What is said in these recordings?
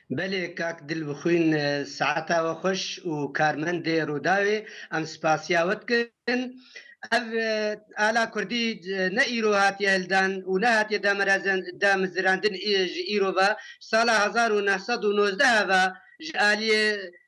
بله کاک دل بخوین ساعتا و خوش و کارمند روداوی ام سپاسیاوت کن اف آلا کردی نه ایرو هاتی هلدان و نه هاتی دامزراندن ایرو با سال 1919 و جالی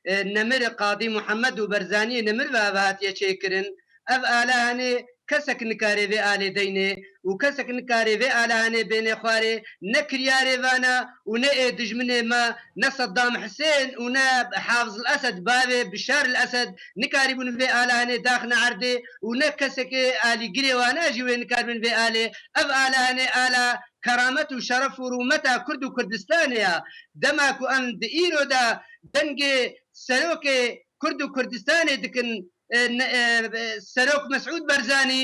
نمر قاضی محمد و برزانی نمر و هاتی چه کرن اف آلا هنه کەسێک نکارێ بێ ئالێ دەینێ و کەسێک نکارێ بێ ئالانێ بێنێ خوارێ نەکریارێوانە و نە ئێ دژمنێ مە نە سەدام حسێن و نە حافظ الأسد باوێ بشار الأسد نکاری بوون بێ ئالانێ داخنە عەردێ و نە کەسێکێ ئالیگرێواناژی وێ نکار بن بێ ئالێ ئەف ئالانێ ئالا کەرامەت و شەرەف و ڕوومەتا کورد و کوردستانەیە دەماک و ئەم ئیرۆدا دەنگێ سەرۆکێ کورد و کوردستانێ دکن سەرۆک مەسعود بەرزانی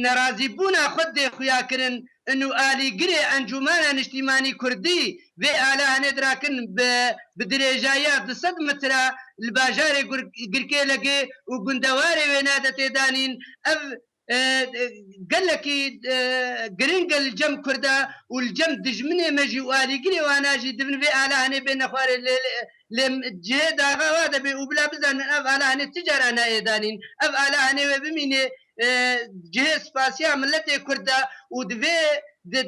نەرازی بوونا خۆت دێ خویاکردن ئەنو ئالیگرێ ئەنجومانە نیشتیمانی کوردی وێ ئالا هەنێدراکن بە درێژایە 200 مترە لە باژارێ گرکێ لەگێ و گوندەوارێ وێنادە تێدانین ئەv gelekî giringel cem Kurda û li cem dijminê me jî û alîgirê wan jî dibin vê alahanê bêne xwarê lê cihê daxa wa debe û bila bizanin ev alahanê ti cara nayê danîn ev alahanê we bimîne cihê spasiya milletê Kurda û divê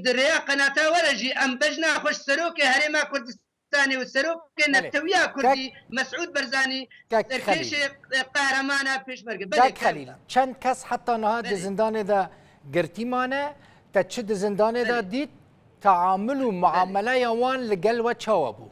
di rêya qenata were jî em bejna xweş serokê herêma Kurdistanê û serokê Netewîya Kurdî Mesûd Berzanî serkêşê qehremana pêşmerge Kak Xelîl çend kes heta niha di zindanê de girtî mane te çi di zindanê de dît teamül û muameleya wan li gel we çawa bû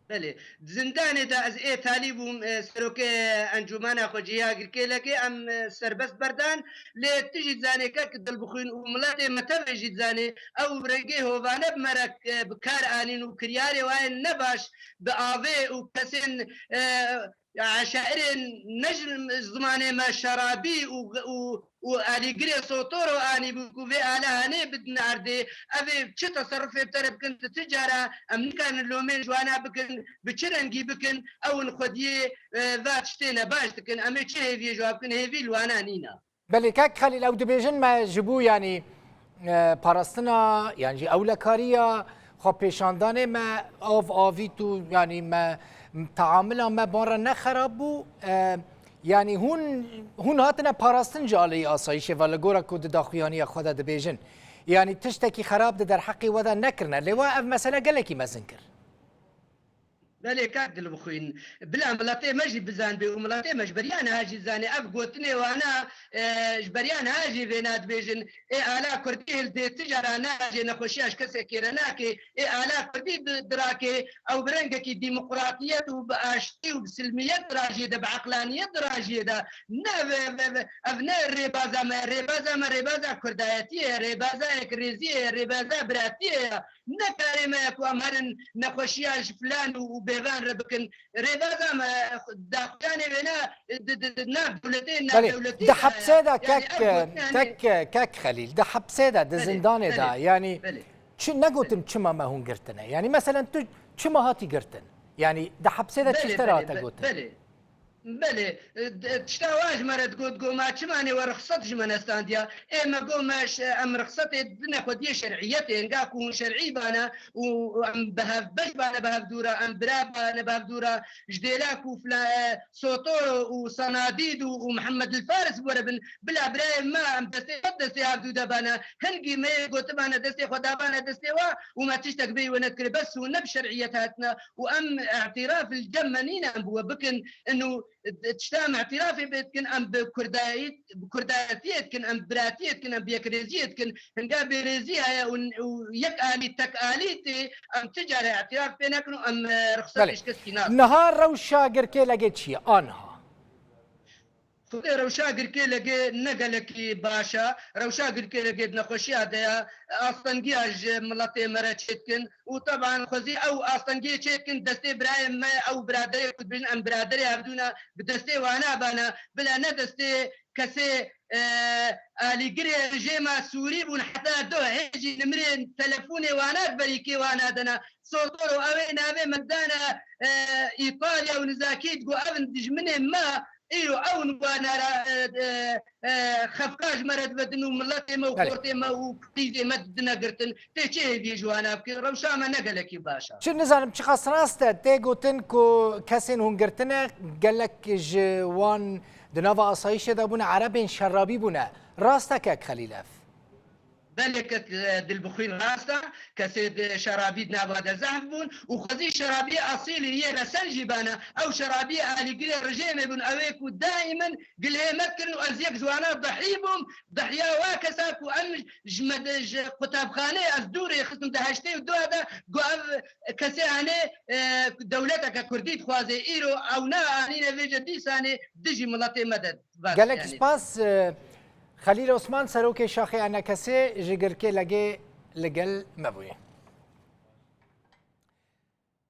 بله زندانê de ez ê talî bûm serokê encûmena xwecîya girkêlekê em serbest berdan lê tu jî zanêke ki dilbixwîn û miletê me tevê jî zanê ew rengê hovane bimerek bi kar anîn û kiryarê waye ne baş bi avê û kesên عشائرên ne ji zimanê me şerabî û alîgirê sotoro anî bû vê alahanê bidin erdê ev ê çi teserrufê tere bikin ti cara em nikarin lomên ji wana bikin bi çi rengî bikin ewin xwediyê va tiştê ne baş dikin em ê çi hêviyê jawab bikin hêvî li wana nîne belê Kak Xelîl ew dibêjin me ji bo yanî parastina yan jî ewlekariya xwepêşandanê me av avît û yanî me تعاملا me bara ne xerab bû yanî hûn hatine parastin ji aleyî asayîşê ve li gora ku di daxuyaniya xwe de dibêjin yanî tiştekî xerab di derheqê we de nekirine lê we ev mesele gelekî mezin kir بله کاک دل بخوین بلا ملاتê me jî bizan bê û milatê me ji beriyan ha jî zane ev gotinê wana ji beriyan ha jî vê nadibêjin ê ala Kurdî hildê ti cara nacê nexweşiya ji kesekê re nakê ê ala Kurdî dirakê ew bi rengekî dîmokratiyet û bi aştî û bi silmiyet dirajiyê de bi eqlaniyet dirajiyê de ne ev ne rêbaza me rêbaza me rêbaza Kurdayetiyê rêbazayek rêziyê rêbaza biratiyê ne karê me ku em herin nexweşiya ji filan û bêvan re bikin rêbaza me daxuyanê wê ne nav dewletê nav dewletî di hepsê de Kak Xelîl di hepsê de di zindanê de yanî çi negotin çima me hûn girtine yanî meselen tu çima hatî girtin yanî di hepsê de çi te hate gotin بله تشتا واج مرد گوت گوما چمانی و رخصت جمنستاندیا اما گوماش ام رخصت دنا خودی شرعیت انگا كون شرعي بانا و ام بهف بش بانا بهف دورا ام برا بانا بهف دورا جديلاك وفلا صوتور وصناديد ومحمد الفارس وربن بلا براي ما ام دستي عبدو دبانا هنجي ما قلت بانا دستي خدا بانا دستي وما تشتك بي ونذكر بس ونب شرعيتاتنا وام اعتراف الجمنين ام بوبكن انه تشتام اعترافي بيتكن ام بكرداتيتكن ام براتيتكن ام بيكريزيتكن هنقا بريزيها ويك آلي تك آليتي ام تجارة اعتراف بينكن ام رخصتش كسكينات نهار روشا قركي لقيت شي آنها روشا گرکێ لەگێ نەگەلێکی باشە روشا گرکێ لەگێت نەخۆشییا دەیە ئاستەنگیاژ مڵەتێ مەرە چێتکن و تەبان خۆزی ئەو ئاستەنگی چێتکن دەستێ برایە مە ئەو برادەرێ کوتبن ئەم برادەرێ هەبدوونە بدەستێ وانابانە بلا نەدەستێ کەسێ ئالیگرێ ژێمە سووری بوون حتا دۆ هێژی نمرێن تەلەفۆنێ وانات بەریکێ وانادەنا سۆتۆر و ئەوێ ناوێ مەدانە ئیتالیا و نزاکیت گو ئەون دژمنێ مە ايرو اون وانا خفقاج مرد بدنو ملتي ما وخورتي ما وكتيزي ما دنقرتن تيجي في جوانا بكي روشا ما نقلكي باشا چه نزانم چه خاص راسته تی گوتن کو کسین هنگرتنه گلک جوان دناوا آسایش دا بونه عربین شرابی بونه راسته که خلیلف ذلك دلبخين راستا كسيد شرابي نابادا زهبون وخزي شرابي اصيلي هي رسنجي بانا او شرابي الي قري رجيمه بن اويكو دائما قل هي مكن وازيك زوانا ضحيبهم ضحيا واكساك وان جمد قطاب خانه الدوري خصم دهشتي ودو هذا كسي اني دولتك كرديت خوازي ايرو او نا اني فيجا دي ساني دجي ملاتي مدد گلک سپاس خلیل عثمان سروک شاخی انکسی جگرکه لگه لگل مبوی